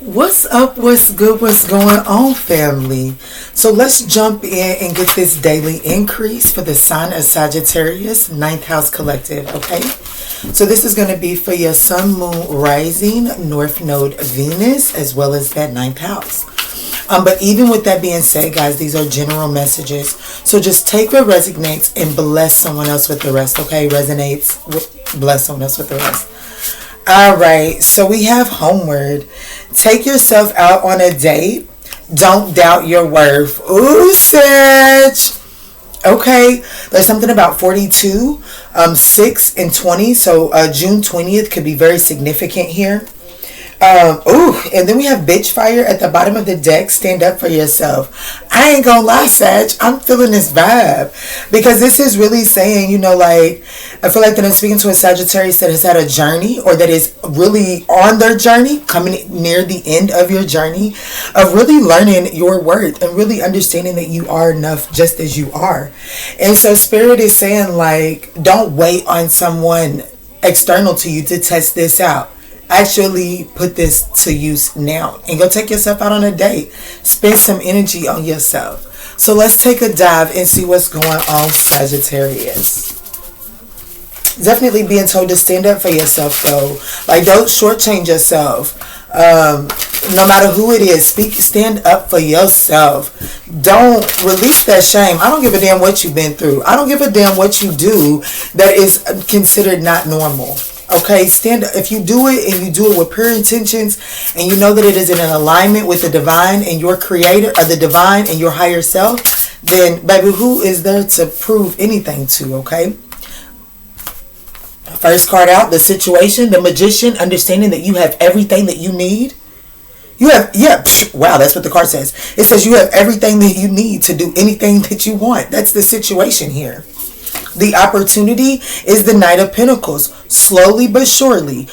What's up? What's good? What's going on, family? So let's jump in and get this daily increase for the sign of Sagittarius, ninth house collective, okay? So this is going to be for your sun, moon, rising, north node, Venus, as well as that ninth house. But even with that being said, guys, these are general messages. So just take what resonates and bless someone else with the rest, okay? Resonates, bless someone else with the rest. All right, so we have homeward. Take yourself out on a date. Don't doubt your worth. Ooh, Sag. Okay, there's something about 42, 6, and 20. So June 20th could be very significant here. And then we have bitch fire at the bottom of the deck. Stand up for yourself. I ain't gonna lie, Sag, I'm feeling this vibe because this is really saying, like, I feel like that I'm speaking to a Sagittarius that has had a journey or that is really on their journey, coming near the end of your journey of really learning your worth and really understanding that you are enough just as you are. And so Spirit is saying, like, don't wait on someone external to you to test this out. Actually put this to use now and go take yourself out on a date. Spend some energy on yourself. So let's take a dive and see what's going on, Sagittarius. Definitely being told to stand up for yourself, though. Like, don't shortchange yourself. No matter who it is, stand up for yourself. Don't release that shame. I don't give a damn what you've been through. I don't give a damn what you do that is considered not normal. Okay, stand up. If you do it and you do it with pure intentions and you know that it is in an alignment with the divine and your creator, or the divine and your higher self, then baby, who is there to prove anything to? Okay. First card out, the situation, the magician, understanding that you have everything that you need. You have, wow, that's what the card says. It says you have everything that you need to do anything that you want. That's the situation here. The opportunity is the Knight of Pentacles. Slowly but surely,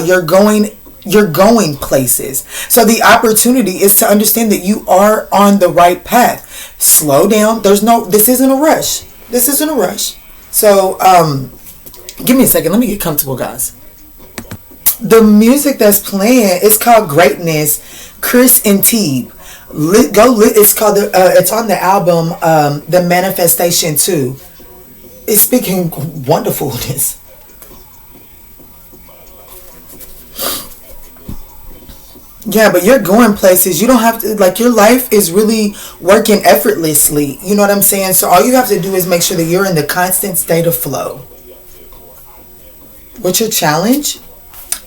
you're going places. So the opportunity is to understand that you are on the right path. Slow down. This isn't a rush. This isn't a rush. So, give me a second. Let me get comfortable, guys. The music that's playing is called Greatness, Chris and Teeb. It's called it's on the album, The Manifestation 2. It's speaking wonderfulness. Yeah, but you're going places. You don't have to, like, your life is really working effortlessly. You know what I'm saying? So all you have to do is make sure that you're in the constant state of flow. What's your challenge?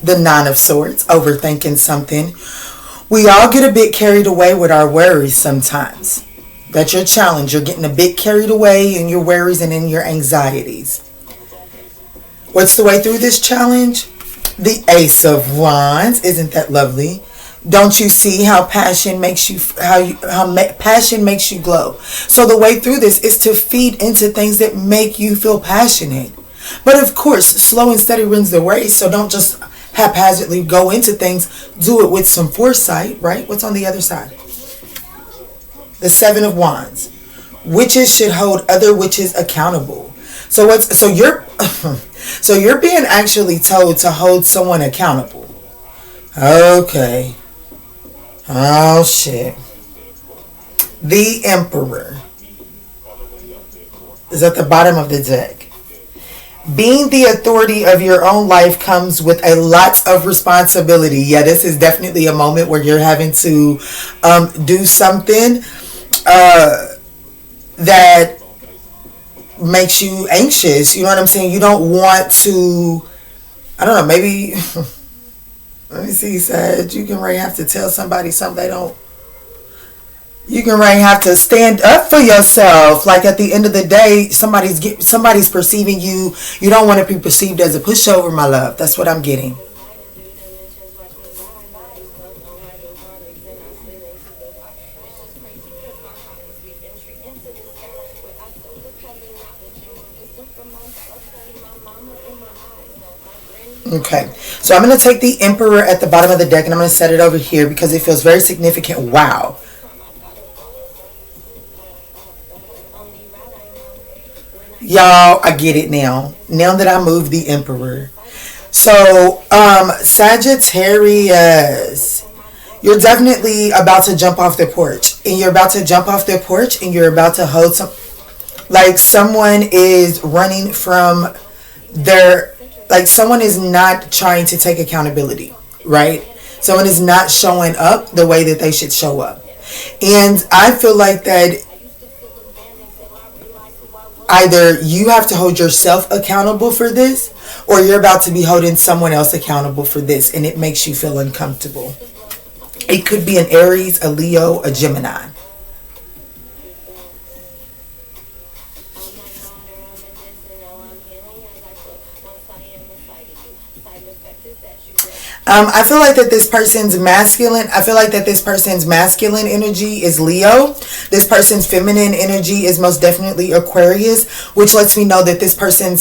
The Nine of Swords, overthinking something. We all get a bit carried away with our worries sometimes. That's your challenge. You're getting a bit carried away in your worries and in your anxieties. What's the way through this challenge? The Ace of Wands. Isn't that lovely? Don't you see how passion makes you passion makes you glow? So the way through this is to feed into things that make you feel passionate. But of course, slow and steady wins the race. So don't just haphazardly go into things. Do it with some foresight, right? What's on the other side? The Seven of Wands. Witches should hold other witches accountable. So you're being actually told to hold someone accountable. Okay. Oh shit. The Emperor is at the bottom of the deck. Being the authority of your own life comes with a lot of responsibility. Yeah, this is definitely a moment where you're having to do something that makes you anxious. You know what I'm saying? You don't want to, I don't know, maybe, let me see, Sag, you can really have to tell somebody something they don't. You can really have to stand up for yourself. Like, at the end of the day, somebody's perceiving you. You don't want to be perceived as a pushover, my love. That's what I'm getting. Okay, so I'm going to take the Emperor at the bottom of the deck and I'm going to set it over here because it feels very significant. Wow. Y'all, I get it now. Now that I moved the Emperor. So, Sagittarius, You're definitely about to jump off the porch. And you're about to jump off the porch and you're about to hold some, like someone is running from their, like someone is not trying to take accountability, right? Someone is not showing up the way that they should show up. And I feel like that either you have to hold yourself accountable for this, or you're about to be holding someone else accountable for this, and it makes you feel uncomfortable. It could be an Aries, a Leo, a Gemini. I feel like that this person's masculine. I feel like that this person's masculine energy is Leo. This person's feminine energy is most definitely Aquarius, which lets me know that this person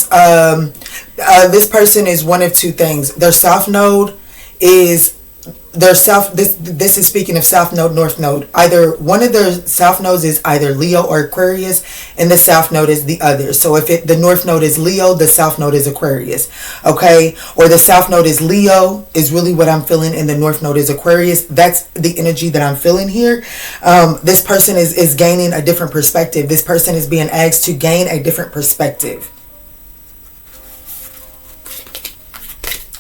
is one of two things. Their south node is this is speaking of south node, north node. Either one of their south nodes is either Leo or Aquarius, and the south node is the other. So if the north node is Leo, the south node is Aquarius, okay? Or the south node is Leo is really what I'm feeling, and the north node is Aquarius. That's the energy that I'm feeling here. This person is gaining a different perspective. This person is being asked to gain a different perspective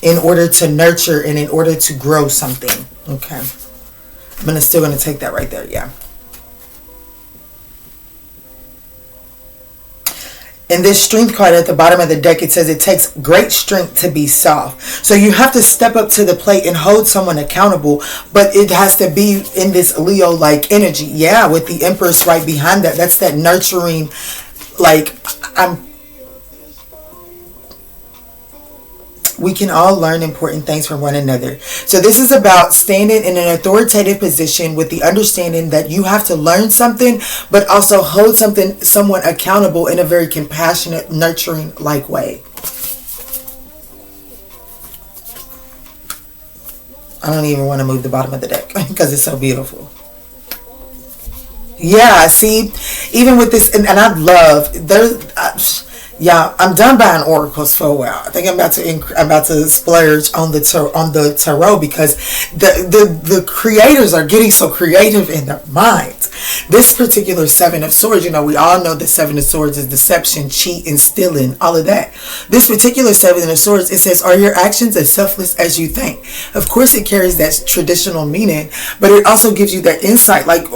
in order to nurture and in order to grow something. Okay. I'm still going to take that right there. Yeah. In this strength card at the bottom of the deck, it says it takes great strength to be soft. So you have to step up to the plate and hold someone accountable, but it has to be in this Leo-like energy. Yeah, with the Empress right behind that. That's that nurturing, like, we can all learn important things from one another. So this is about standing in an authoritative position with the understanding that you have to learn something, but also hold someone accountable in a very compassionate, nurturing like way. I don't even want to move the bottom of the deck because it's so beautiful. Yeah, see, even with this, and I love, yeah, I'm done buying oracles for a while. I think I'm about to splurge on the tarot because the creators are getting so creative in their minds. This particular Seven of Swords, we all know the Seven of Swords is deception, cheat, and stealing, all of that. This particular Seven of Swords, it says, "Are your actions as selfless as you think?" Of course, it carries that traditional meaning, but it also gives you that insight, like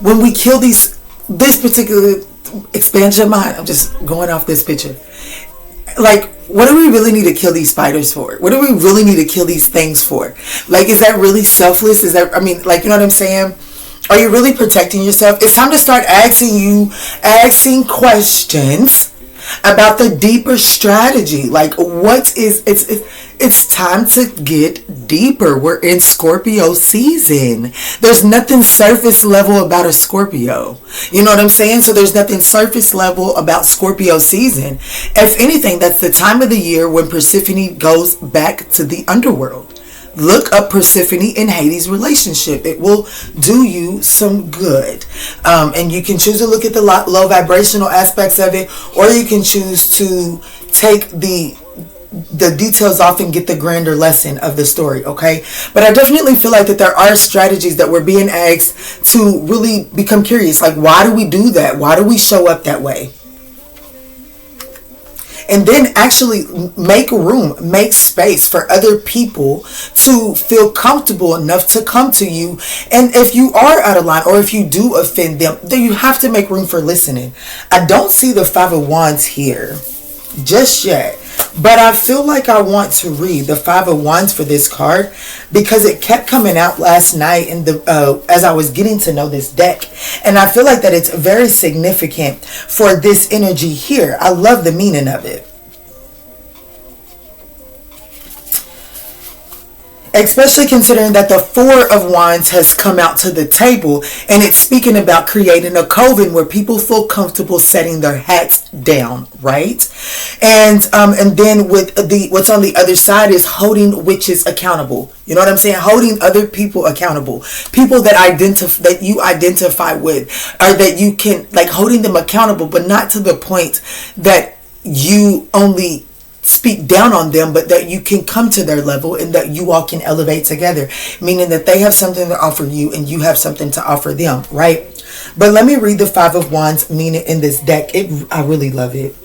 when we kill this particular. Expand your mind. I'm just going off this picture. Like, what do we really need to kill these spiders for? What do we really need to kill these things for? Like, is that really selfless? Is that, you know what I'm saying? Are you really protecting yourself? It's time to start asking questions about the deeper strategy. Like, it's time to get deeper. We're in Scorpio season. There's nothing surface level about a Scorpio. You know what I'm saying? So there's nothing surface level about Scorpio season. If anything, that's the time of the year when Persephone goes back to the underworld. Look up Persephone and Hades' relationship. It will do you some good. And you can choose to look at the low vibrational aspects of it, or you can choose to take the details off and get the grander lesson of the story, okay? But I definitely feel like that there are strategies that we're being asked to really become curious. Like, why do we do that? Why do we show up that way? And then actually make room, make space for other people to feel comfortable enough to come to you. And if you are out of line or if you do offend them, then you have to make room for listening. I don't see the Five of Wands here just yet, but I feel like I want to read the Five of Wands for this card because it kept coming out last night in as I was getting to know this deck, and I feel like that it's very significant for this energy here. I love the meaning of it. Especially considering that the Four of Wands has come out to the table, and it's speaking about creating a coven where people feel comfortable setting their hats down, right? And then with what's on the other side is holding witches accountable. You know what I'm saying? Holding other people accountable, people that you identify with, or that you can, like, holding them accountable, but not to the point that you only speak down on them, but that you can come to their level and that you all can elevate together, meaning that they have something to offer you and you have something to offer them, right? But let me read the Five of Wands meaning in this deck. I really love it.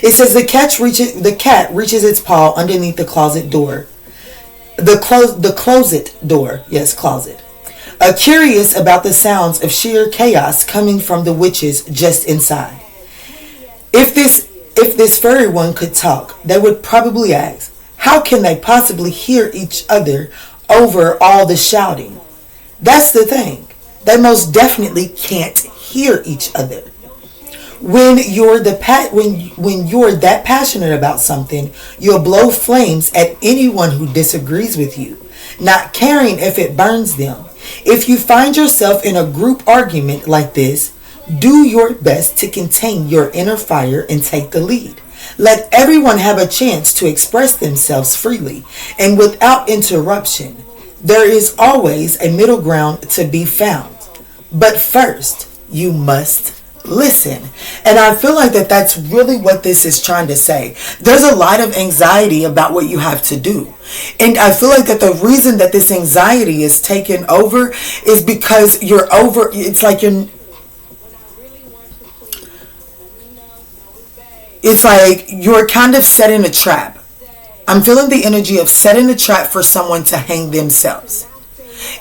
It says the cat reaches its paw underneath the closet door. The closet door. Yes, closet. Curious about the sounds of sheer chaos coming from the witches just inside. If this furry one could talk, they would probably ask, how can they possibly hear each other over all the shouting? That's the thing. They most definitely can't hear each other. When you're that passionate about something, you'll blow flames at anyone who disagrees with you, not caring if it burns them. If you find yourself in a group argument like this, do your best to contain your inner fire and take the lead. Let everyone have a chance to express themselves freely and without interruption. There is always a middle ground to be found. But first, you must listen. And I feel like that's really what this is trying to say. There's a lot of anxiety about what you have to do. And I feel like that the reason that this anxiety is taken over is because it's like you're kind of set in a trap. I'm feeling the energy of setting a trap for someone to hang themselves.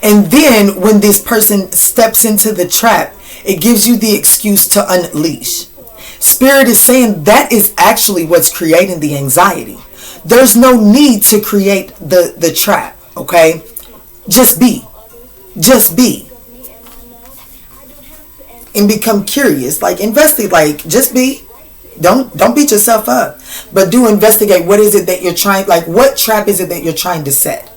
And then when this person steps into the trap, it gives you the excuse to unleash. Spirit is saying that is actually what's creating the anxiety. There's no need to create the trap, okay? Just be. And become curious. Like investigate, like just be. Don't beat yourself up. But do investigate what is it that you're trying, like what trap is it that you're trying to set?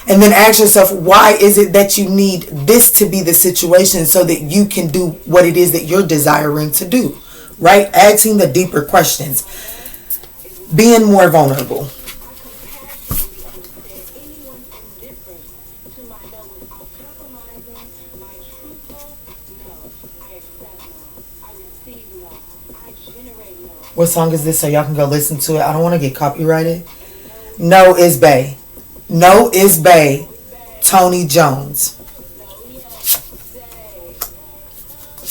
And then ask yourself, why is it that you need this to be the situation so that you can do what it is that you're desiring to do, right? Asking the deeper questions. Being more vulnerable. What song is this so y'all can go listen to it? I don't want to get copyrighted. No is Bay. No is Bay. Tony Jones.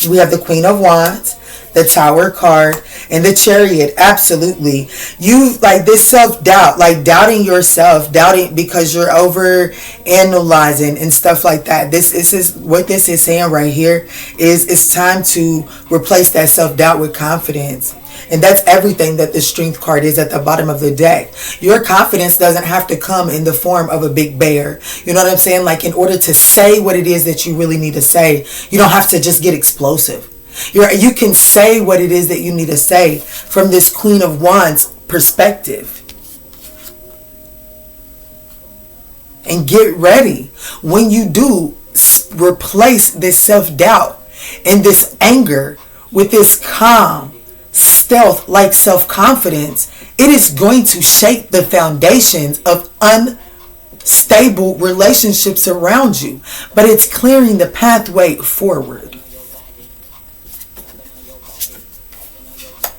We have the Queen of Wands, the Tower card, and the Chariot. Absolutely. You like this self-doubt, like doubting yourself, doubting because you're over analyzing and stuff like that. This is what this is saying right here is it's time to replace that self-doubt with confidence. And that's everything that the Strength card is at the bottom of the deck. Your confidence doesn't have to come in the form of a big bear. You know what I'm saying? Like in order to say what it is that you really need to say, you don't have to just get explosive. You can say what it is that you need to say from this Queen of Wands perspective. And get ready. When you do, replace this self-doubt and this anger with this calm, stealth like self-confidence. It is going to shape the foundations of unstable relationships around you, but it's clearing the pathway forward.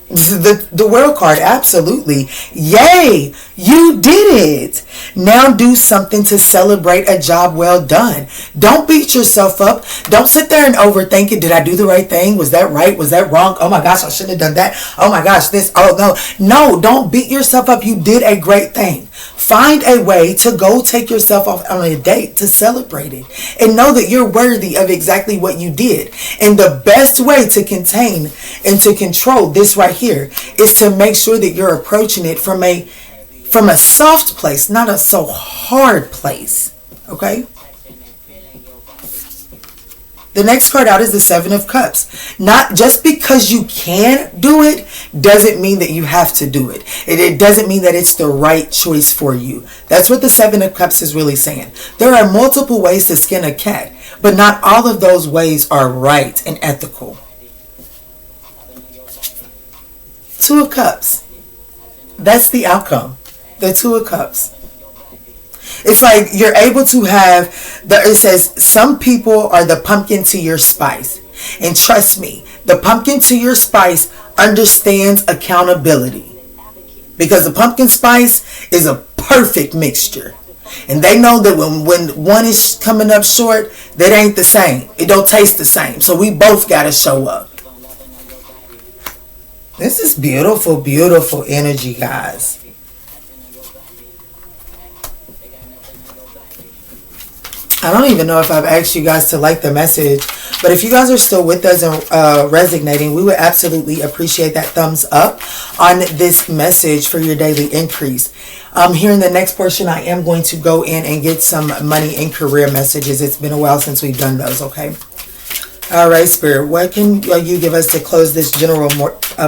The World card, absolutely. Yay, you did it. Now do something to celebrate a job well done. Don't beat yourself up. Don't sit there and overthink it. Did I do the right thing? Was that right? Was that wrong? Oh my gosh, I shouldn't have done that. Oh my gosh, this. Oh no. No, don't beat yourself up. You did a great thing. Find a way to go take yourself off on a date to celebrate it. And know that you're worthy of exactly what you did. And the best way to contain and to control this right here is to make sure that you're approaching it from a soft place, not a so hard place. Okay? The next card out is the Seven of Cups. Not just because you can do it doesn't mean that you have to do it. It doesn't mean that it's the right choice for you. That's what the Seven of Cups is really saying. There are multiple ways to skin a cat, but not all of those ways are right and ethical. Two of Cups. That's the outcome. The Two of Cups. It's like you're able to have, it says, some people are the pumpkin to your spice. And trust me, the pumpkin to your spice understands accountability, because the pumpkin spice is a perfect mixture. And they know that when one is coming up short, that ain't the same. It don't taste the same. So we both got to show up. This is beautiful, beautiful energy, guys. I don't even know if I've asked you guys to like the message, but if you guys are still with us and resonating, we would absolutely appreciate that thumbs up on this message for your daily increase. Here in the next portion, I am going to go in and get some money and career messages. It's been a while since we've done those, okay? All right, Spirit, what can you give us to close this general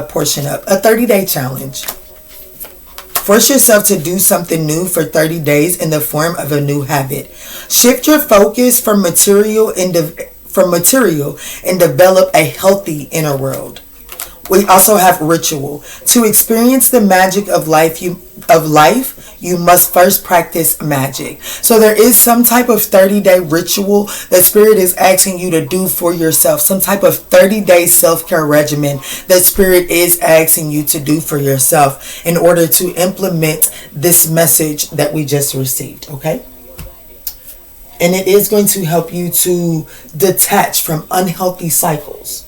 portion up? A 30-day challenge. Force yourself to do something new for 30 days in the form of a new habit. Shift your focus from material and develop a healthy inner world. We also have ritual. To experience the magic of life, you must first practice magic. So there is some type of 30-day ritual that Spirit is asking you to do for yourself. Some type of 30-day self-care regimen that Spirit is asking you to do for yourself in order to implement this message that we just received, okay? And it is going to help you to detach from unhealthy cycles.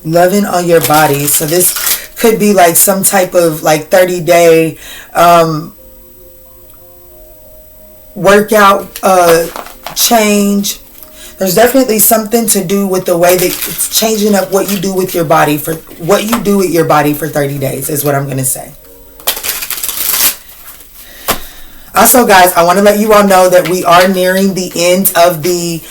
Loving on your body. So this could be like some type of like 30-day workout change. There's definitely something to do with the way that it's changing up what you do with your body for 30 days is what I'm going to say. Also, guys, I want to let you all know that we are nearing the end of the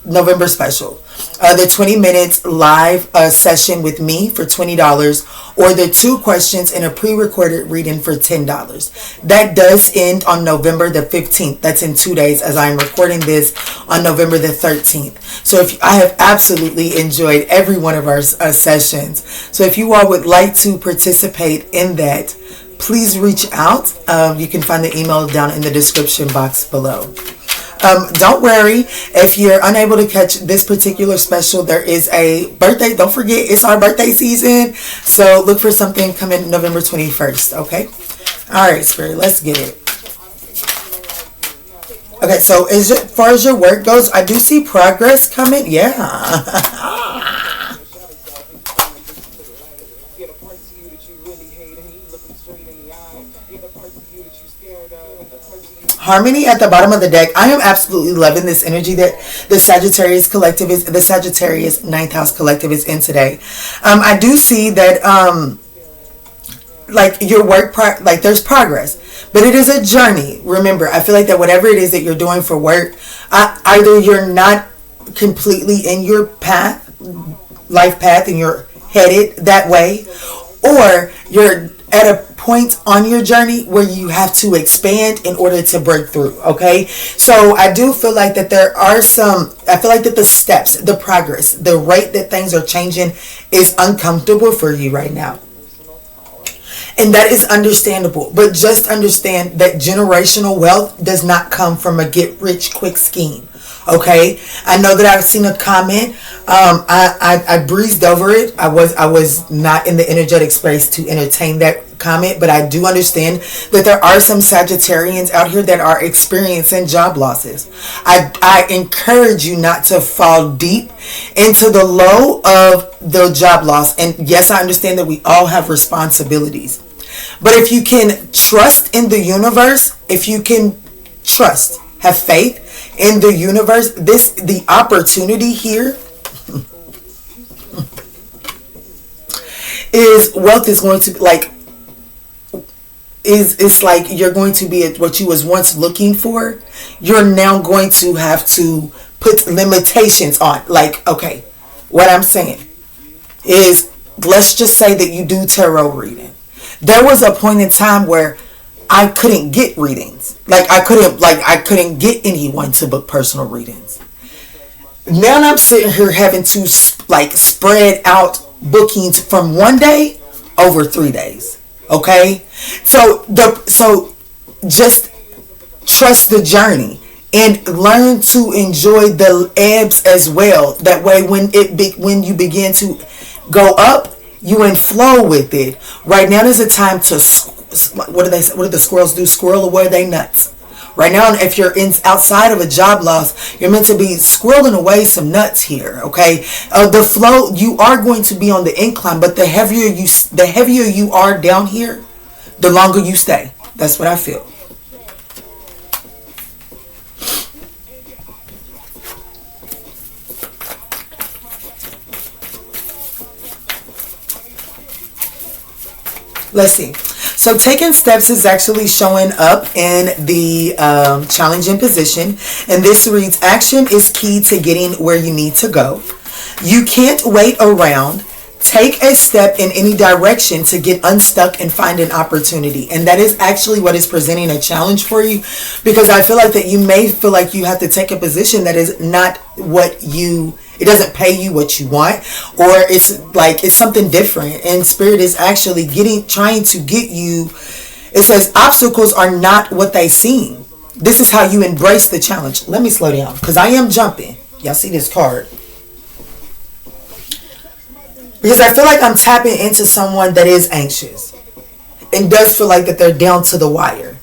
November special. The 20 minutes live session with me for $20, or the 2 questions in a pre-recorded reading for $10. That does end on November the 15th. That's in 2 days, as I am recording this on November the 13th. So I have absolutely enjoyed every one of our sessions. So if you all would like to participate in that, please reach out. You can find the email down in the description box below. Don't worry if you're unable to catch this particular special. There is a birthday. Don't forget, it's our birthday season. So look for something coming November 21st. Okay. All right, Spirit, let's get it. Okay. So as far as your work goes, I do see progress coming. Yeah. Harmony at the bottom of the deck. I am absolutely loving this energy that the Sagittarius 9th house collective is in today. I do see that like your work, like there's progress, but it is a journey. Remember, I feel like that whatever it is that you're doing for work, either you're not completely in your life path, and you're headed that way, or you're at a point on your journey where you have to expand in order to break through. Okay, so I do feel like that I feel like that the steps, the progress, the rate that things are changing is uncomfortable for you right now. And that is understandable, but just understand that generational wealth does not come from a get rich quick scheme. Okay, I know that I've seen a comment. I breezed over it. I was not in the energetic space to entertain that comment, but I do understand that there are some Sagittarians out here that are experiencing job losses. I encourage you not to fall deep into the low of the job loss. And yes, I understand that we all have responsibilities, but if you can trust in the universe, if you can trust, have faith in the universe, the opportunity here is wealth is going to be like, it's like you're going to be at what you was once looking for. You're now going to have to put limitations on. Like, okay, what I'm saying is, let's just say that you do tarot reading. There was a point in time where I couldn't get readings. I couldn't get anyone to book personal readings. Now I'm sitting here having to spread out bookings from one day over 3 days. Okay, so just trust the journey and learn to enjoy the ebbs as well. That way, when you begin to go up, you in flow with it. Right now is a time to, what do they say? What do the squirrels do? Squirrel away they nuts. Right now, if you're outside of a job loss, you're meant to be squirreling away some nuts here, okay? The flow, you are going to be on the incline, but the heavier you are down here, the longer you stay. That's what I feel. Let's see. So taking steps is actually showing up in the challenging position. And this reads, action is key to getting where you need to go. You can't wait around. Take a step in any direction to get unstuck and find an opportunity. And that is actually what is presenting a challenge for you, because I feel like that you may feel like you have to take a position that is not what it doesn't pay you what you want, or it's something different. And Spirit is actually trying to get you. It says obstacles are not what they seem. This is how you embrace the challenge. Let me slow down because I am jumping. Y'all see this card? Because I feel like I'm tapping into someone that is anxious and does feel like that they're down to the wire.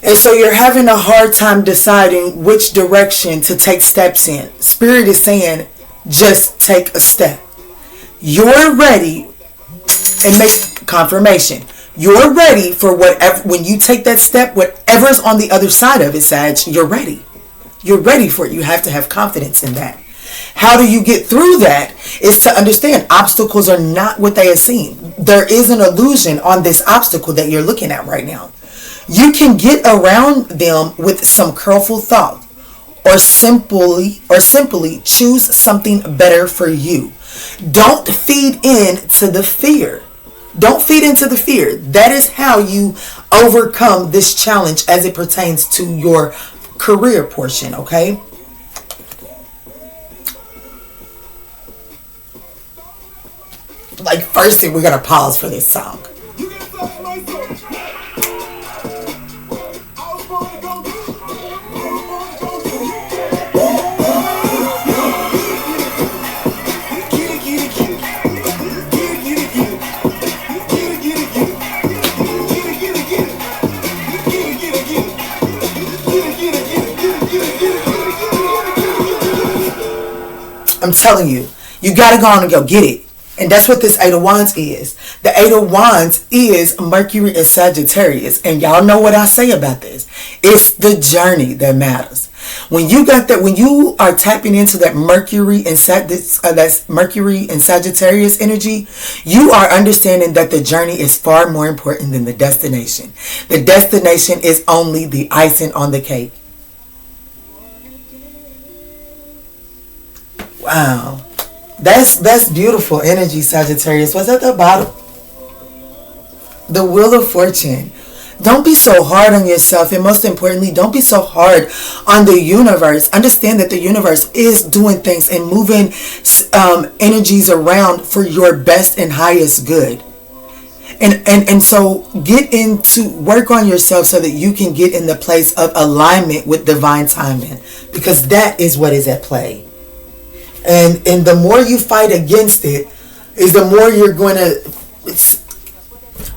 And so you're having a hard time deciding which direction to take steps in. Spirit is saying, just take a step. You're ready, and make confirmation. You're ready for whatever, when you take that step, whatever's on the other side of it, Sag, you're ready. You're ready for it. You have to have confidence in that. How do you get through that is to understand obstacles are not what they seem. There is an illusion on this obstacle that you're looking at right now. You can get around them with some careful thought, or simply choose something better for you. Don't feed into the fear. Don't feed into the fear. That is how you overcome this challenge as it pertains to your career portion, okay? Like, first thing, we're going to pause for this song. I'm telling you, you got to go on and go get it. And that's what this Eight of Wands is. The Eight of Wands is Mercury and Sagittarius. And y'all know what I say about this. It's the journey that matters. When you got that, when you are tapping into that Mercury and that's Mercury and Sagittarius energy, you are understanding that the journey is far more important than the destination. The destination is only the icing on the cake. Wow. That's beautiful energy, Sagittarius. What's at the bottom? The Wheel of Fortune. Don't be so hard on yourself, and most importantly, don't be so hard on the universe. Understand that the universe is doing things and moving energies around for your best and highest good. And so get into work on yourself so that you can get in the place of alignment with divine timing, because that is what is at play. And the more you fight against it, is the more you're going to,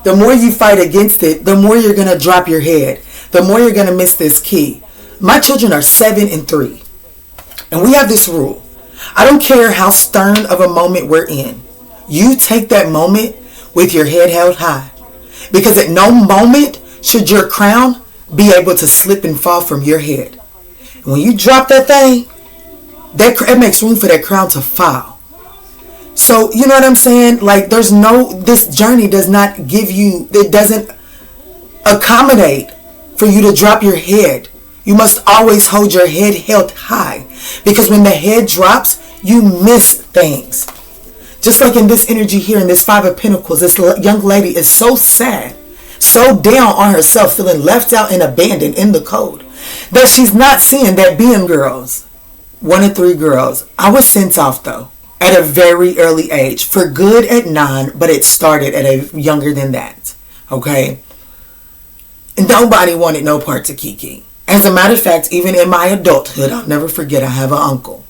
the more you fight against it, the more you're going to drop your head. The more you're going to miss this key. My children are 7 and 3. And we have this rule. I don't care how stern of a moment we're in. You take that moment with your head held high. Because at no moment should your crown be able to slip and fall from your head. And when you drop that thing, it makes room for that crown to fall. So, you know what I'm saying? Like, this journey does not give you, it doesn't accommodate for you to drop your head. You must always hold your head held high. Because when the head drops, you miss things. Just like in this energy here, in this Five of Pentacles, this young lady is so sad, so down on herself, feeling left out and abandoned in the cold, that she's not seeing that being girls. 1 of 3 girls. I was sent off though at a very early age, for good at 9, but it started at a younger than that. Okay. Nobody wanted no part to Kiki. As a matter of fact, even in my adulthood, I'll never forget, I have an uncle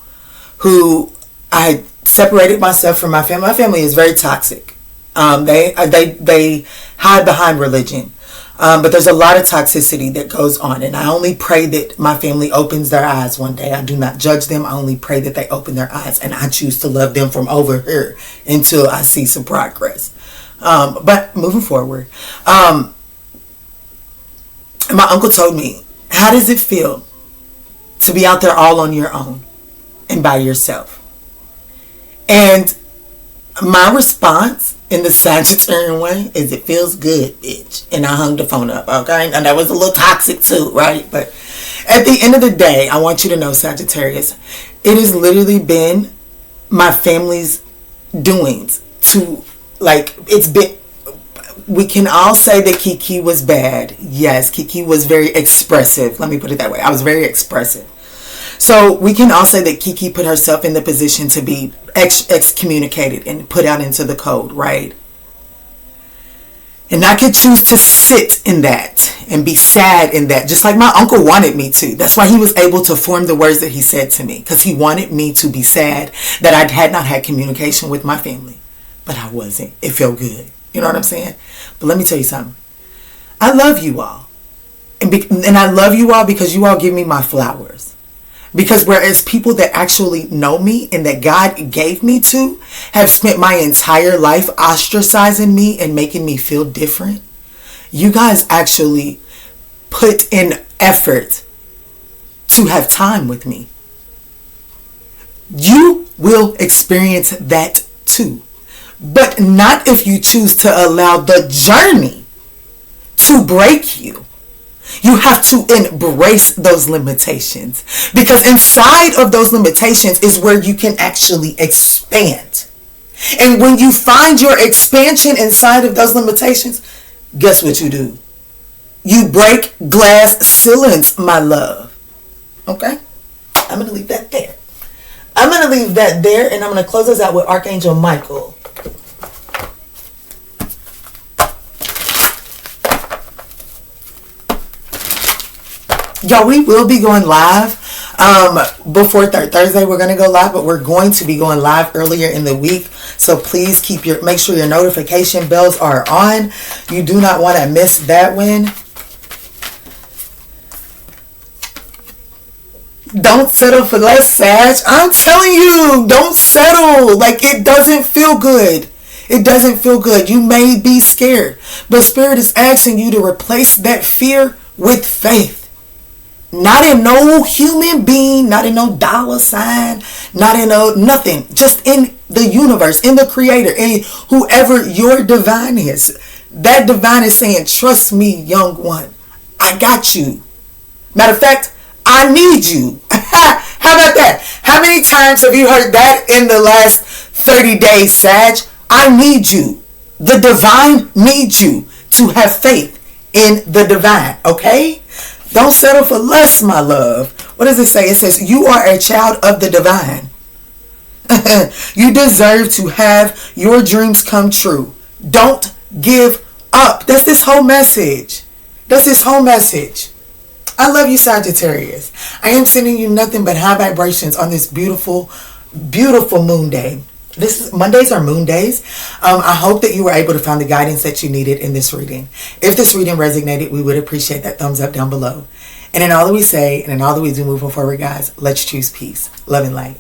who I separated myself from my family. My family is very toxic. They hide behind religion. But there's a lot of toxicity that goes on. And I only pray that my family opens their eyes one day. I do not judge them. I only pray that they open their eyes. And I choose to love them from over here until I see some progress. But moving forward, my uncle told me, how does it feel to be out there all on your own and by yourself? And my response in the Sagittarian way is, it feels good, bitch. And I hung the phone up, okay? And that was a little toxic too, right? But at the end of the day, I want you to know, Sagittarius, it has literally been my family's doings to, like, it's been, we can all say that Kiki was bad. Yes, Kiki was very expressive. Let me put it that way. I was very expressive. So we can all say that Kiki put herself in the position to be excommunicated and put out into the cold, right? And I could choose to sit in that and be sad in that, just like my uncle wanted me to. That's why he was able to form the words that he said to me, because he wanted me to be sad that I had not had communication with my family. But I wasn't. It felt good. You know what I'm saying? But let me tell you something. I love you all. And I love you all because you all give me my flowers. Because whereas people that actually know me and that God gave me to have spent my entire life ostracizing me and making me feel different, you guys actually put in effort to have time with me. You will experience that too. But not if you choose to allow the journey to break you. You have to embrace those limitations, because inside of those limitations is where you can actually expand. And when you find your expansion inside of those limitations, guess what you do? You break glass ceilings, my love. Okay? I'm going to leave that there. I'm going to leave that there, and I'm going to close us out with Archangel Michael. Y'all, we will be going live before Thursday. We're going to go live, but we're going to be going live earlier in the week. So please make sure your notification bells are on. You do not want to miss that one. Don't settle for less, Sag. I'm telling you, don't settle. Like, it doesn't feel good. It doesn't feel good. You may be scared, but Spirit is asking you to replace that fear with faith. Not in no human being, not in no dollar sign, not in no nothing. Just in the universe, in the Creator, in whoever your divine is. That divine is saying, trust me, young one. I got you. Matter of fact, I need you. How about that? How many times have you heard that in the last 30 days, Sag? I need you. The divine needs you to have faith in the divine, okay? Don't settle for less, my love. What does it say? It says, you are a child of the divine. You deserve to have your dreams come true. Don't give up. That's this whole message. That's this whole message. I love you, Sagittarius. I am sending you nothing but high vibrations on this beautiful, beautiful moon day. Mondays are moon days. I hope that you were able to find the guidance that you needed in this reading. If this reading resonated, we would appreciate that thumbs up down below. And in all that we say, and in all that we do moving forward, guys, let's choose peace, love, and light.